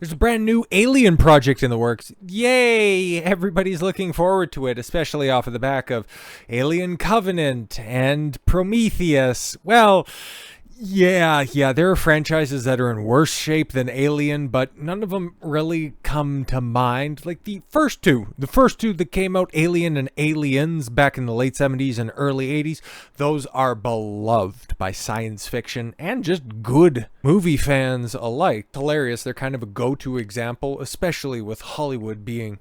There's a brand new Alien project in the works. Yay! Everybody's looking forward to it, especially off of the back of Alien Covenant and Prometheus. Well, yeah, there are franchises that are in worse shape than Alien, but none of them really come to mind. Like the first two that came out, Alien and Aliens, back in the late 70s and early 80s, those are beloved by science fiction and just good movie fans alike. Hilarious, they're kind of a go-to example, especially with Hollywood being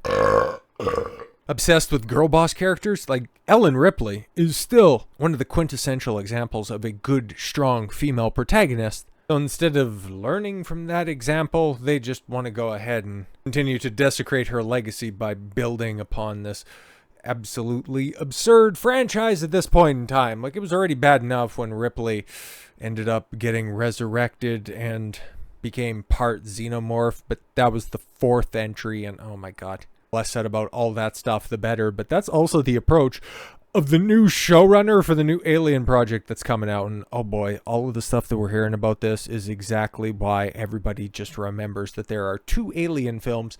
obsessed with girl boss characters. Like Ellen Ripley is still one of the quintessential examples of a good, strong female protagonist. So instead of learning from that example, they just want to go ahead and continue to desecrate her legacy by building upon this absolutely absurd franchise at this point in time. Like, it was already bad enough when Ripley ended up getting resurrected and became part Xenomorph, but that was the fourth entry, and oh my god. Less said about all that stuff, the better. But that's also the approach of the new showrunner for the new Alien project that's coming out. And oh boy, all of the stuff that we're hearing about this is exactly why everybody just remembers that there are 2 Alien films,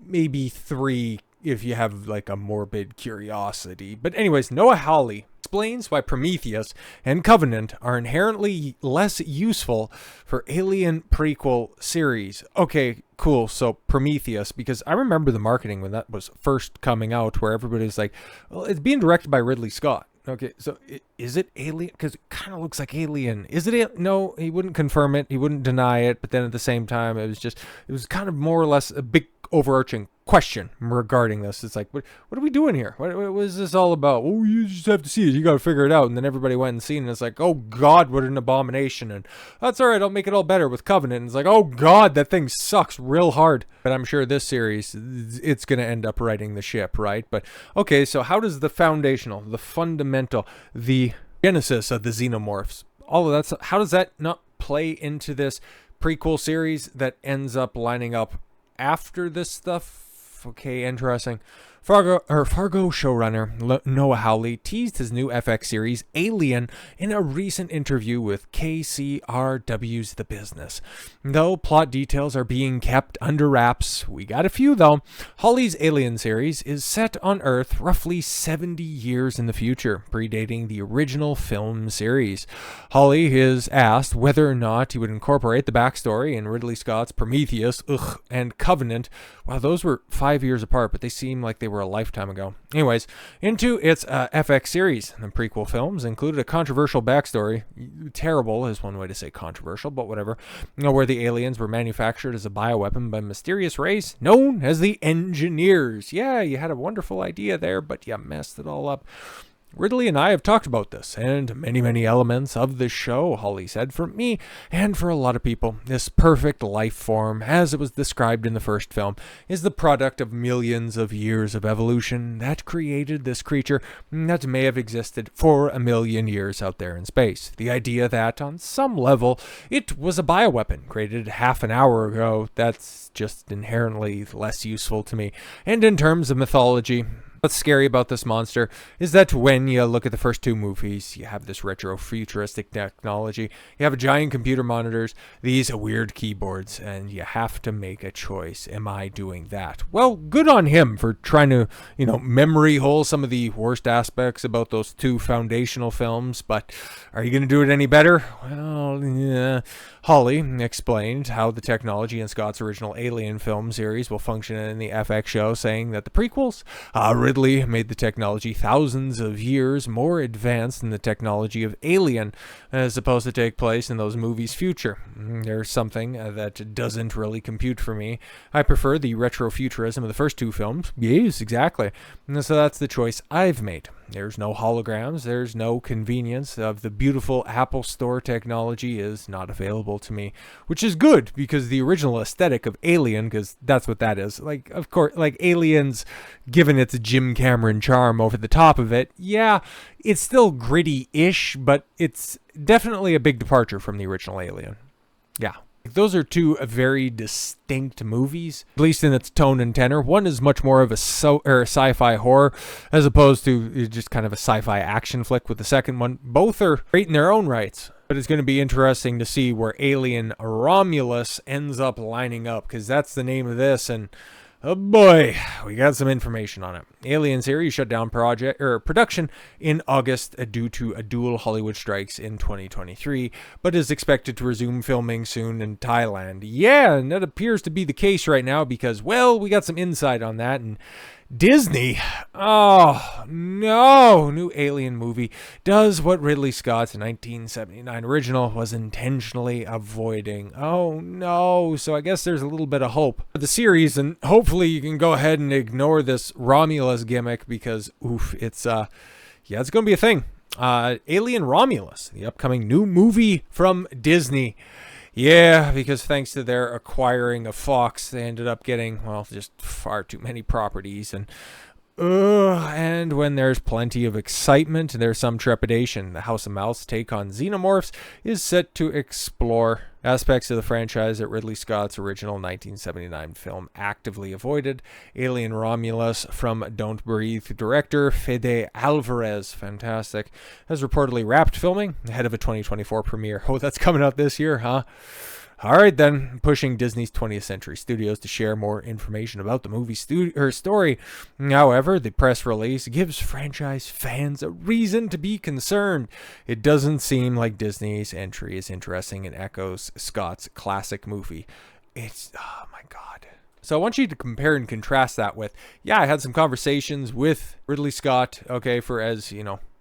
maybe 3 if you have like a morbid curiosity. But anyways, Noah Hawley explains why Prometheus and Covenant are inherently less useful for Alien prequel series. Okay, cool. So Prometheus, because I remember the marketing when that was first coming out, where everybody's like, well, it's being directed by Ridley Scott. Okay, so is it Alien? Because it kind of looks like Alien. Is it? No, he wouldn't confirm it. He wouldn't deny it. But then at the same time, it was kind of more or less a big overarching question regarding this. It's like, what are we doing here? What is this all about? Oh, you just have to see it. You got to figure it out. And then everybody went and seen it. And it's like, oh God, what an abomination. And that's all right. I'll make it all better with Covenant. And it's like, oh God, that thing sucks real hard. But I'm sure this series, it's going to end up righting the ship, right? But okay, so how does the foundational, the fundamental, the genesis of the Xenomorphs, all of that stuff, how does that not play into this prequel series that ends up lining up after this stuff? Okay, interesting. Fargo showrunner Noah Hawley teased his new FX series, Alien, in a recent interview with KCRW's The Business. Though plot details are being kept under wraps, we got a few though. Hawley's Alien series is set on Earth roughly 70 years in the future, predating the original film series. Hawley is asked whether or not he would incorporate the backstory in Ridley Scott's Prometheus and Covenant. Wow, those were 5 years apart, but they seem like they were a lifetime ago. Anyways, into its FX series. The prequel films included a controversial backstory. Terrible is one way to say controversial, but whatever. Where the aliens were manufactured as a bioweapon by a mysterious race known as the Engineers. Yeah, you had a wonderful idea there, but you messed it all up. Ridley and I have talked about this, and many elements of this show, Hawley said, for me and for a lot of people, this perfect life form, as it was described in the first film, is the product of millions of years of evolution that created this creature that may have existed for 1,000,000 years out there in space. The idea that, on some level, it was a bioweapon created half an hour ago, that's just inherently less useful to me. And in terms of mythology, what's scary about this monster is that when you look at the first 2 movies, you have this retro-futuristic technology, you have giant computer monitors, these weird keyboards, and you have to make a choice. Am I doing that? Well, good on him for trying to, memory hole some of the worst aspects about those 2 foundational films, but are you going to do it any better? Well, yeah. Hawley explained how the technology in Scott's original Alien film series will function in the FX show, saying that the prequels, Ridley made the technology thousands of years more advanced than the technology of Alien, as supposed to take place in those movies' future. There's something that doesn't really compute for me. I prefer the retrofuturism of the first 2 films. Yes, exactly. And so that's the choice I've made. There's no holograms, there's no convenience of the beautiful Apple Store technology is not available to me, which is good because the original aesthetic of Alien, because that's what that is. Like, of course, like Aliens, given its Jim Cameron charm over the top of it, yeah, it's still gritty-ish, but it's definitely a big departure from the original Alien. Yeah. Those are 2 very distinct movies, at least in its tone and tenor. One is much more of a sci-fi horror, as opposed to just kind of a sci-fi action flick with the second one. Both are great in their own rights. But it's going to be interesting to see where Alien Romulus ends up lining up, because that's the name of this, and oh boy, we got some information on it. Alien series shut down production in August due to dual Hollywood strikes in 2023, but is expected to resume filming soon in Thailand. Yeah, and that appears to be the case right now because, well, we got some insight on that, and Disney, oh no, new Alien movie does what Ridley Scott's 1979 original was intentionally avoiding. Oh no, so I guess there's a little bit of hope for the series, and hopefully you can go ahead and ignore this Romulus gimmick because, oof, it's gonna be a thing. Alien Romulus, the upcoming new movie from Disney. Yeah, because thanks to their acquiring of Fox, they ended up getting, well, just far too many properties. And when there's plenty of excitement, there's some trepidation. The House of Mouse take on Xenomorphs is set to explore aspects of the franchise that Ridley Scott's original 1979 film actively avoided. Alien Romulus from Don't Breathe director Fede Alvarez, fantastic, has reportedly wrapped filming ahead of a 2024 premiere. Oh, that's coming out this year, huh? All right, then, pushing Disney's 20th Century Studios to share more information about the movie story. However, the press release gives franchise fans a reason to be concerned. It doesn't seem like Disney's entry is interesting and echoes Scott's classic movie. It's, oh my God. So I want you to compare and contrast that with, I had some conversations with Ridley Scott, okay, for as,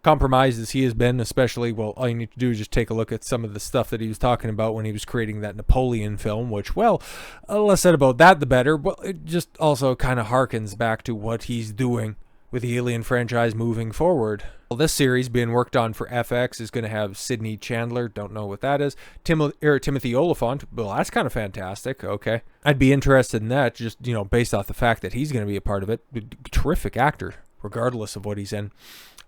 compromised as he has been, especially, well, all you need to do is just take a look at some of the stuff that he was talking about when he was creating that Napoleon film, which, well, less said about that, the better. Well, it just also kind of harkens back to what he's doing with the Alien franchise moving forward. Well, this series being worked on for FX is going to have Sidney Chandler, don't know what that is, Timothy Oliphant. Well, that's kind of fantastic. Okay, I'd be interested in that, just, based off the fact that he's going to be a part of it. Terrific actor, regardless of what he's in.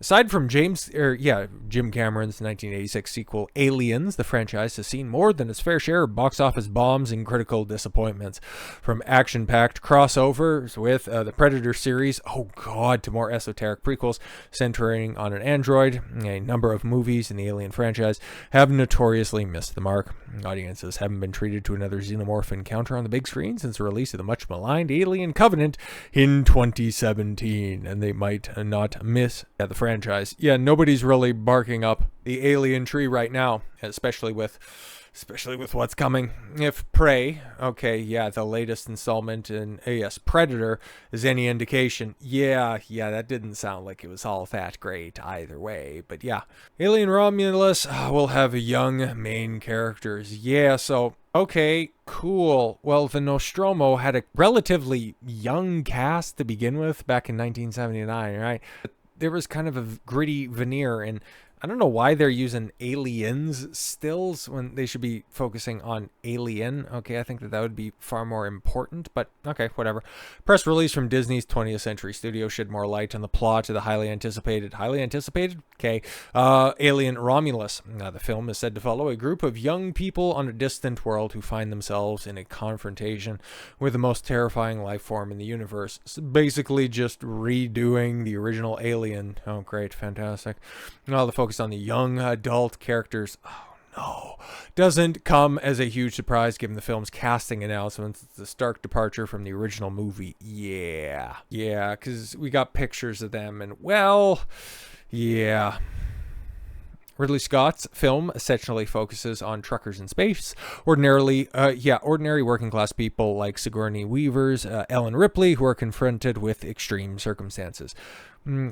Aside from Jim Cameron's 1986 sequel Aliens, the franchise has seen more than its fair share of box office bombs and critical disappointments. From action-packed crossovers with the Predator series, to more esoteric prequels centering on an android, a number of movies in the Alien franchise have notoriously missed the mark. Audiences haven't been treated to another Xenomorph encounter on the big screen since the release of the much-maligned Alien Covenant in 2017, and they might not miss the franchise. Yeah, nobody's really barking up the Alien tree right now, especially with what's coming. If Prey, the latest installment in Predator is any indication, that didn't sound like it was all that great either way. But yeah, Alien Romulus will have young main characters. Yeah, so okay, cool. Well, the Nostromo had a relatively young cast to begin with back in 1979, right? There was kind of a gritty veneer, and I don't know why they're using aliens stills when they should be focusing on Alien. Okay, I think that would be far more important, but okay, whatever. Press release from Disney's 20th Century Studios shed more light on the plot of the highly anticipated, Alien Romulus. The film is said to follow a group of young people on a distant world who find themselves in a confrontation with the most terrifying life form in the universe. It's basically just redoing the original Alien. Oh, great, fantastic. Well, the focus on the young adult characters, doesn't come as a huge surprise given the film's casting announcements. It's a stark departure from the original movie. Yeah, because we got pictures of them, and Ridley Scott's film essentially focuses on truckers in space. Ordinary working class people like Sigourney Weaver's Ellen Ripley, who are confronted with extreme circumstances.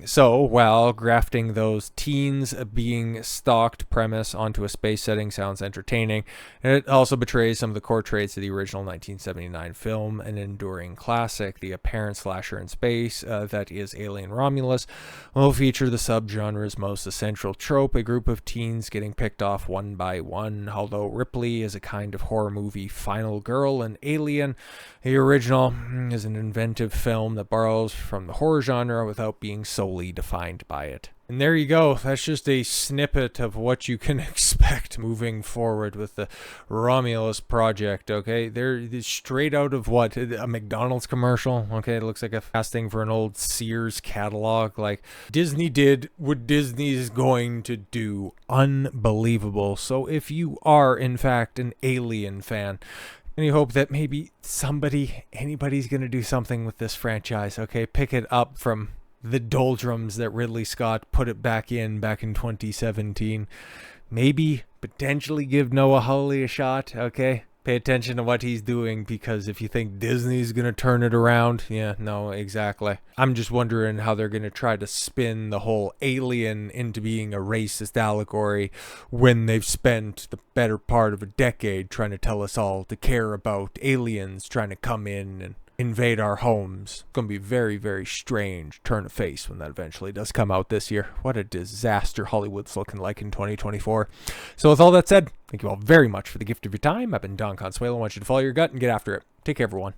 So, while grafting those teens being stalked premise onto a space setting sounds entertaining, it also betrays some of the core traits of the original 1979 film, an enduring classic. The apparent slasher in space, that is Alien Romulus, will feature the subgenre's most essential trope, a group of teens getting picked off one by one. Although Ripley is a kind of horror movie final girl, and Alien, the original, is an inventive film that borrows from the horror genre without being solely defined by it. And there you go. That's just a snippet of what you can expect moving forward with the Romulus project, okay? They're straight out of what? A McDonald's commercial, okay? It looks like a casting for an old Sears catalog. Like, Disney did what Disney's going to do. Unbelievable. So if you are, in fact, an Alien fan, and you hope that maybe anybody's going to do something with this franchise, okay? Pick it up from the doldrums that Ridley Scott put it back in 2017. Maybe potentially give Noah Hawley a shot, okay? Pay attention to what he's doing, because if you think Disney's going to turn it around, yeah, no, exactly. I'm just wondering how they're going to try to spin the whole Alien into being a racist allegory when they've spent the better part of a decade trying to tell us all to care about aliens trying to come in and invade our homes. It's going to be very, very strange turn of face when that eventually does come out this year. What a disaster Hollywood's looking like in 2024. So with all that said, thank you all very much for the gift of your time. I've been Don Consuelo. I want you to follow your gut and get after it. Take care, everyone.